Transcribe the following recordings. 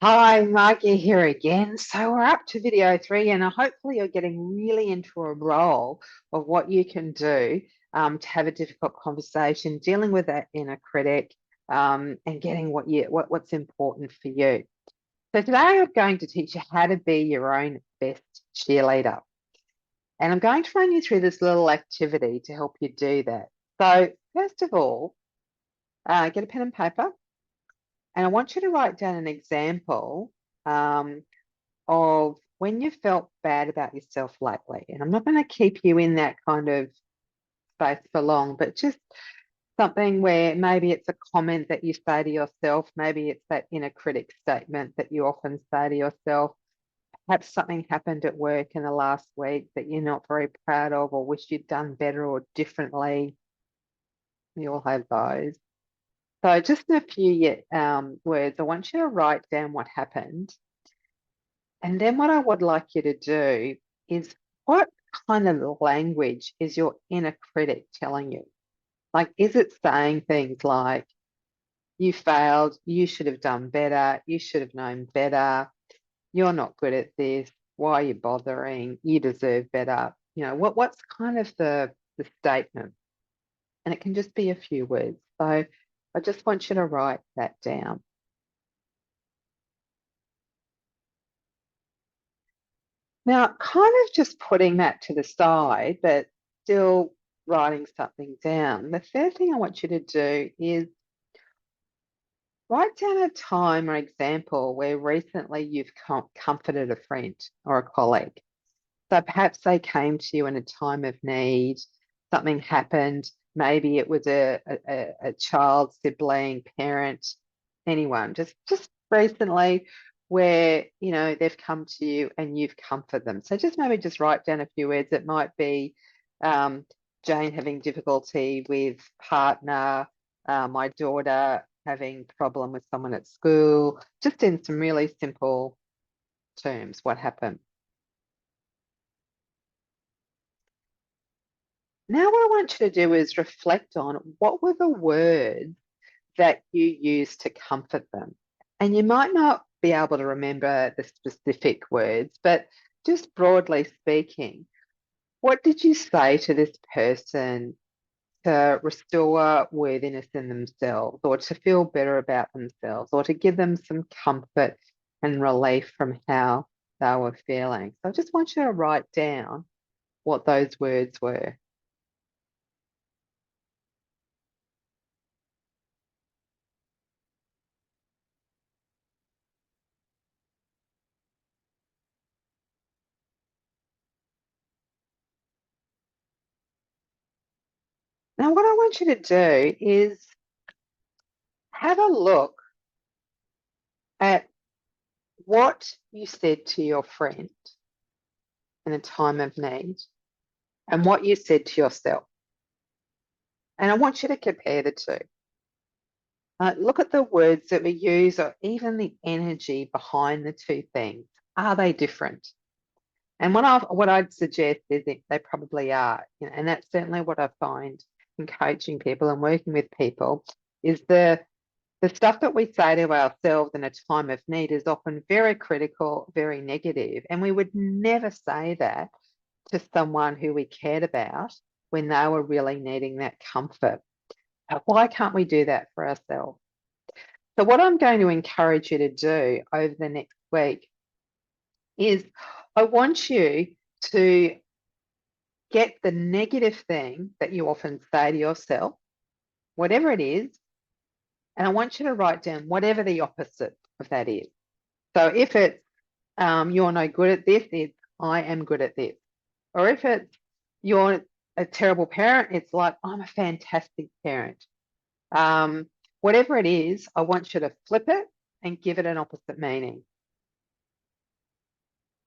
Hi, Maggie here again. So we're up to video 3, and hopefully you're getting really into a role of what you can do to have a difficult conversation, dealing with that inner critic, and getting what's important for you. So today I'm going to teach you how to be your own best cheerleader, and I'm going to run you through this little activity to help you do that. So first of all, get a pen and paper, and I want you to write down an example. Of when you felt bad about yourself lately. And I'm not going to keep you in that kind of space for long, but just something where maybe it's a comment that you say to yourself, maybe it's that inner critic statement that you often say to yourself. Perhaps something happened at work in the last week that you're not very proud of or wish you'd done better or differently. We all have those. So just in a few words, I want you to write down what happened. And then what I would like you to do is, what kind of language is your inner critic telling you? Like, is it saying things like, you failed, you should have done better, you should have known better, you're not good at this, why are you bothering, you deserve better? What's kind of the statement? And it can just be a few words. So I just want you to write that down. Now, kind of just putting that to the side, but still writing something down. The third thing I want you to do is write down a time or example where recently you've comforted a friend or a colleague. So perhaps they came to you in a time of need, something happened, maybe it was a child, sibling, parent, anyone, just recently where they've come to you and you've comforted them. So maybe just write down a few words. It might be um, Jane having difficulty with partner, my daughter having problem with someone at school, just in some really simple terms, what happened. Now, what I want you to do is reflect on what were the words that you used to comfort them. And you might not be able to remember the specific words, but just broadly speaking, what did you say to this person to restore worthiness in themselves, or to feel better about themselves, or to give them some comfort and relief from how they were feeling? So I just want you to write down what those words were. Now, what I want you to do is have a look at what you said to your friend in a time of need and what you said to yourself. And I want you to compare the two. Look at the words that we use or even the energy behind the two things. Are they different? And what I'd suggest is that they probably are, and that's certainly what I find in coaching people and working with people is the stuff that we say to ourselves in a time of need is often very critical, very negative, and we would never say that to someone who we cared about when they were really needing that comfort. Why can't we do that for ourselves? So, what I'm going to encourage you to do over the next week is I want you to get the negative thing that you often say to yourself, whatever it is, and I want you to write down whatever the opposite of that is. So if it's you're no good at this, it's I am good at this. Or if it's you're a terrible parent, it's like I'm a fantastic parent. Um, Whatever it is, I want you to flip it and give it an opposite meaning.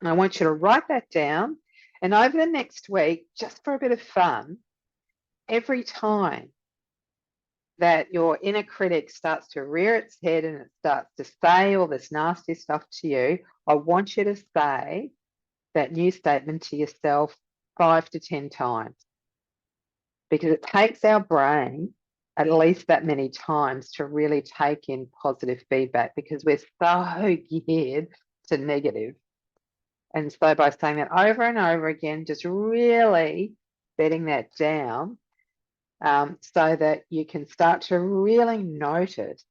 And I want you to write that down. And over the next week, just for a bit of fun, every time that your inner critic starts to rear its head and it starts to say all this nasty stuff to you, I want you to say that new statement to yourself 5 to 10 times, because it takes our brain at least that many times to really take in positive feedback, because we're so geared to negative. And so by saying that over and over again, just really bedding that down, so that you can start to really note it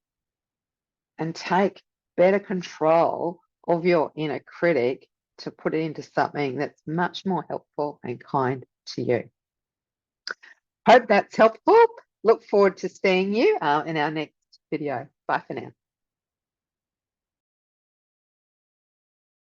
and take better control of your inner critic to put it into something that's much more helpful and kind to you. Hope that's helpful. Look forward to seeing you in our next video. Bye for now.